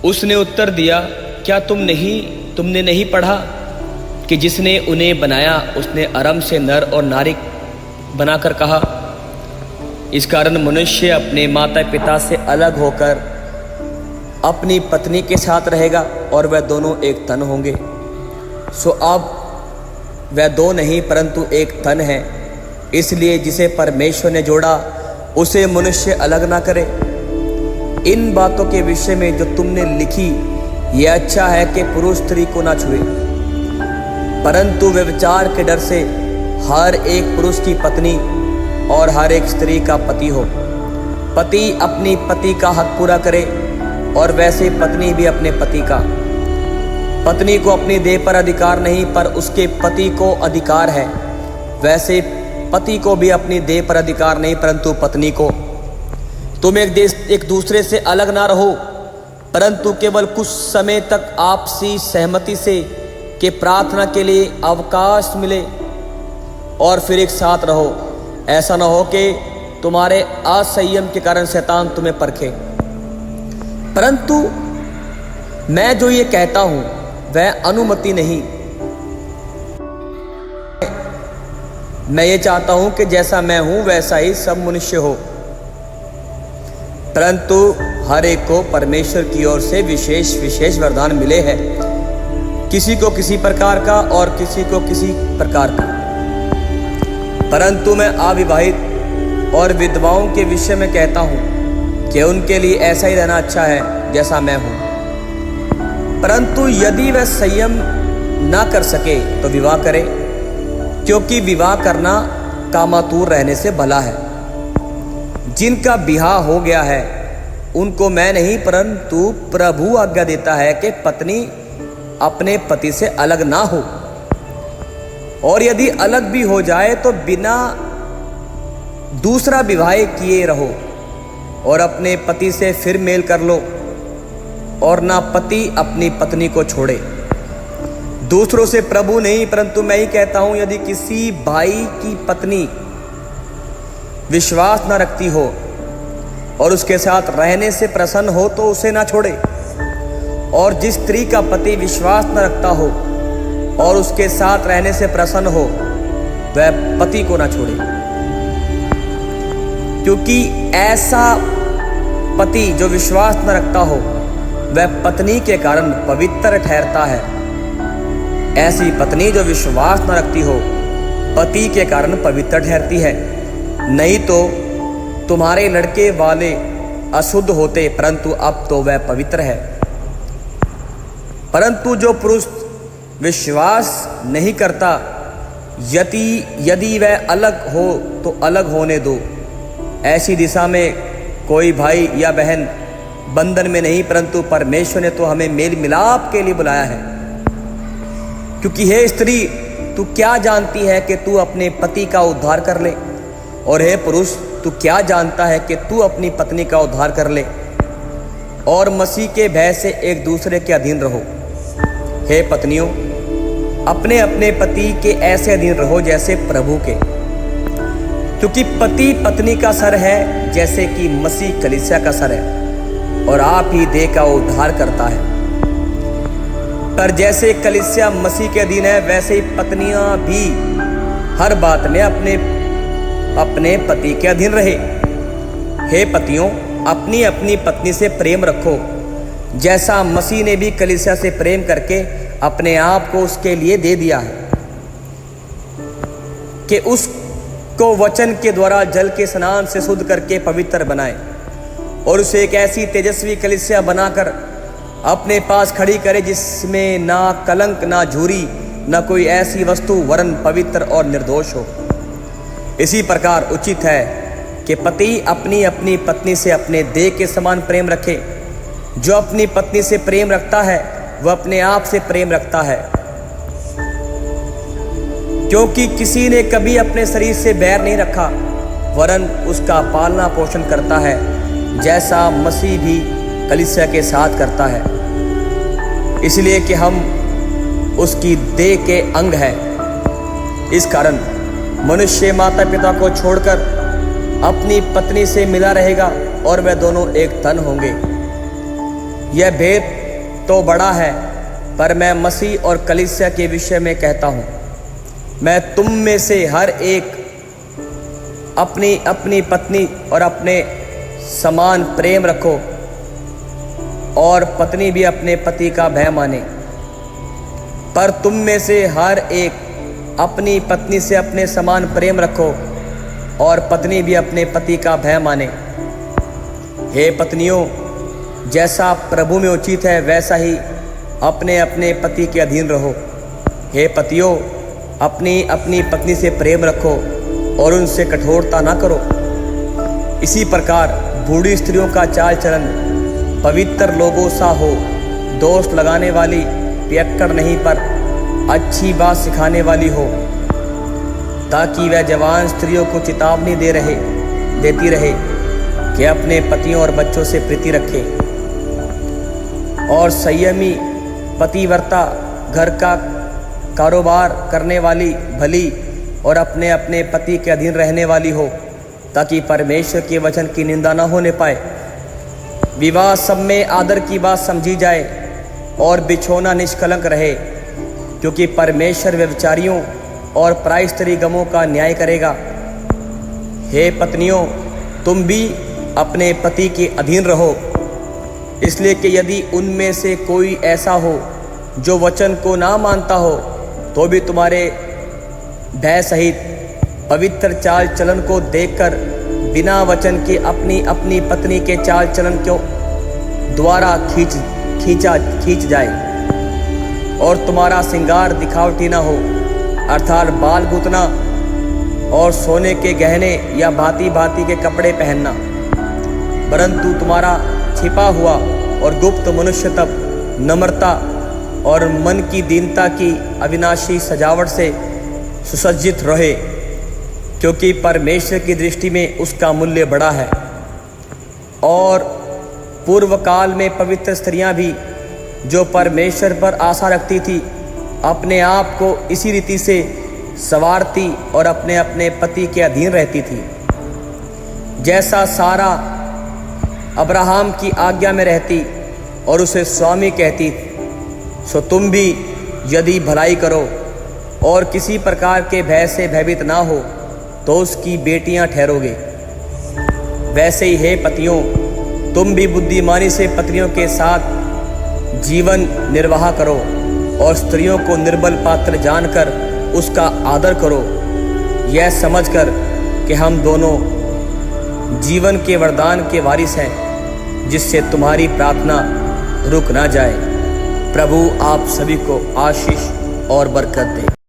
उसने उत्तर दिया, क्या तुमने नहीं पढ़ा कि जिसने उन्हें बनाया उसने आरंभ से नर और नारी बनाकर कहा। इस कारण मनुष्य अपने माता पिता से अलग होकर अपनी पत्नी के साथ रहेगा और वह दोनों एक तन होंगे। सो अब वह दो नहीं परंतु एक तन है। इसलिए जिसे परमेश्वर ने जोड़ा उसे मनुष्य अलग ना करे। इन बातों के विषय में जो तुमने लिखी, यह अच्छा है कि पुरुष स्त्री को ना छुए, परंतु व्यभिचार के डर से हर एक पुरुष की पत्नी और हर एक स्त्री का पति हो। पति अपनी पति का हक पूरा करे और वैसे पत्नी भी अपने पति का। पत्नी को अपनी देह पर अधिकार नहीं पर उसके पति को अधिकार है, वैसे पति को भी अपनी देह पर अधिकार नहीं परंतु पत्नी को। तुम एक दूसरे से अलग ना रहो, परंतु केवल कुछ समय तक आपसी सहमति से कि प्रार्थना के लिए अवकाश मिले और फिर एक साथ रहो। ऐसा ना हो कि तुम्हारे असंयम के कारण शैतान तुम्हें परखे। परंतु मैं जो ये कहता हूं वह अनुमति नहीं, मैं ये चाहता हूं कि जैसा मैं हूं वैसा ही सब मनुष्य हो, परंतु हर एक को परमेश्वर की ओर से विशेष विशेष वरदान मिले हैं, किसी को किसी प्रकार का और किसी को किसी प्रकार का। परंतु मैं अविवाहित और विधवाओं के विषय में कहता हूं कि उनके लिए ऐसा ही रहना अच्छा है जैसा मैं हूं। परंतु यदि वह संयम ना कर सके तो विवाह करे, क्योंकि विवाह करना कामातुर रहने से भला है। जिनका विवाह हो गया है उनको मैं नहीं परंतु प्रभु आज्ञा देता है कि पत्नी अपने पति से अलग ना हो, और यदि अलग भी हो जाए तो बिना दूसरा विवाह किए रहो और अपने पति से फिर मेल कर लो, और ना पति अपनी पत्नी को छोड़े। दूसरों से प्रभु नहीं परंतु मैं ही कहता हूं, यदि किसी भाई की पत्नी विश्वास न रखती हो और उसके साथ रहने से प्रसन्न हो तो उसे ना छोड़े, और जिस स्त्री का पति विश्वास न रखता हो और उसके साथ रहने से प्रसन्न हो वह पति को ना छोड़े, क्योंकि ऐसा पति जो विश्वास न रखता हो वह पत्नी के कारण पवित्र ठहरता है। ऐसी पत्नी जो विश्वास न रखती हो पति के कारण पवित्र ठहरती है। नहीं तो तुम्हारे लड़के वाले अशुद्ध होते, परंतु अब तो वह पवित्र है। परंतु जो पुरुष विश्वास नहीं करता, यदि वह अलग हो तो अलग होने दो। ऐसी दिशा में कोई भाई या बहन बंधन में नहीं, परंतु परमेश्वर ने तो हमें मेल मिलाप के लिए बुलाया है। क्योंकि हे स्त्री, तू क्या जानती है कि तू अपने पति का उद्धार कर ले, और हे पुरुष, तू क्या जानता है कि तू अपनी पत्नी का उद्धार कर ले। और मसीह के भय से एक दूसरे के अधीन रहो। हे पत्नियों, अपने अपने पति के ऐसे अधीन रहो जैसे प्रभु के, क्योंकि पति पत्नी का सर है जैसे कि मसीह कलीसिया का सर है, और आप ही देह का उद्धार करता है। पर जैसे कलीसिया मसीह के अधीन है वैसे ही पत्नियां भी हर बात में अपने पति के अधीन रहे। हे पतियों, अपनी अपनी पत्नी से प्रेम रखो, जैसा मसीह ने भी कलीसिया से प्रेम करके अपने आप को उसके लिए दे दिया है, कि उसको वचन के द्वारा जल के स्नान से शुद्ध करके पवित्र बनाए, और उसे एक ऐसी तेजस्वी कलीसिया बनाकर अपने पास खड़ी करे जिसमें ना कलंक ना झुरी ना कोई ऐसी वस्तु वरन पवित्र और निर्दोष हो। इसी प्रकार उचित है कि पति अपनी अपनी पत्नी से अपने देह के समान प्रेम रखे। जो अपनी पत्नी से प्रेम रखता है वह अपने आप से प्रेम रखता है, क्योंकि किसी ने कभी अपने शरीर से बैर नहीं रखा वरन उसका पालना पोषण करता है, जैसा मसीह भी कलीसिया के साथ करता है, इसलिए कि हम उसकी देह के अंग हैं। इस कारण मनुष्य माता पिता को छोड़कर अपनी पत्नी से मिला रहेगा और वे दोनों एक तन होंगे। यह भेद तो बड़ा है, पर मैं मसीह और कलीसिया के विषय में कहता हूँ। मैं तुम में से हर एक अपनी अपनी पत्नी और अपने समान प्रेम रखो, और पत्नी भी अपने पति का भय माने। पर तुम में से हर एक अपनी पत्नी से अपने समान प्रेम रखो, और पत्नी भी अपने पति का भय माने। हे पत्नियों, जैसा प्रभु में उचित है वैसा ही अपने अपने पति के अधीन रहो। हे पतियों, अपनी अपनी पत्नी से प्रेम रखो और उनसे कठोरता ना करो। इसी प्रकार बूढ़ी स्त्रियों का चाल चलन पवित्र लोगों सा हो, दोष लगाने वाली, पियक्कड़ नहीं पर अच्छी बात सिखाने वाली हो, ताकि वह जवान स्त्रियों को चेतावनी देती रहे कि अपने पतियों और बच्चों से प्रीति रखे, और संयमी पतिव्रता, घर का कारोबार करने वाली, भली और अपने अपने पति के अधीन रहने वाली हो, ताकि परमेश्वर के वचन की निंदा न होने पाए। विवाह सब में आदर की बात समझी जाए और बिछोना निष्कलंक रहे, क्योंकि परमेश्वर व्यभिचारियों और पराई स्त्री गमों का न्याय करेगा। हे पत्नियों, तुम भी अपने पति के अधीन रहो, इसलिए कि यदि उनमें से कोई ऐसा हो जो वचन को ना मानता हो, तो भी तुम्हारे भय सहित पवित्र चाल चलन को देखकर बिना वचन के अपनी अपनी पत्नी के चाल चलन को द्वारा खींच जाए, और तुम्हारा श्रृंगार दिखावटी ना हो, अर्थात बाल गुतना और सोने के गहने या भांति भांति के कपड़े पहनना, परंतु तुम्हारा छिपा हुआ और गुप्त मनुष्यत्व नम्रता और मन की दीनता की अविनाशी सजावट से सुसज्जित रहे, क्योंकि परमेश्वर की दृष्टि में उसका मूल्य बड़ा है। और पूर्व काल में पवित्र स्त्रियां भी, जो परमेश्वर पर आशा रखती थी, अपने आप को इसी रीति से संवारती और अपने अपने पति के अधीन रहती थी, जैसा सारा अब्राहम की आज्ञा में रहती और उसे स्वामी कहती। सो तुम भी यदि भलाई करो और किसी प्रकार के भय से भयभीत ना हो, तो उसकी बेटियां ठहरोगे। वैसे ही हे पतियों, तुम भी बुद्धिमानी से पत्नियों के साथ जीवन निर्वाह करो, और स्त्रियों को निर्बल पात्र जानकर उसका आदर करो, यह समझकर कि हम दोनों जीवन के वरदान के वारिस हैं, जिससे तुम्हारी प्रार्थना रुक ना जाए। प्रभु आप सभी को आशीष और बरकत दे।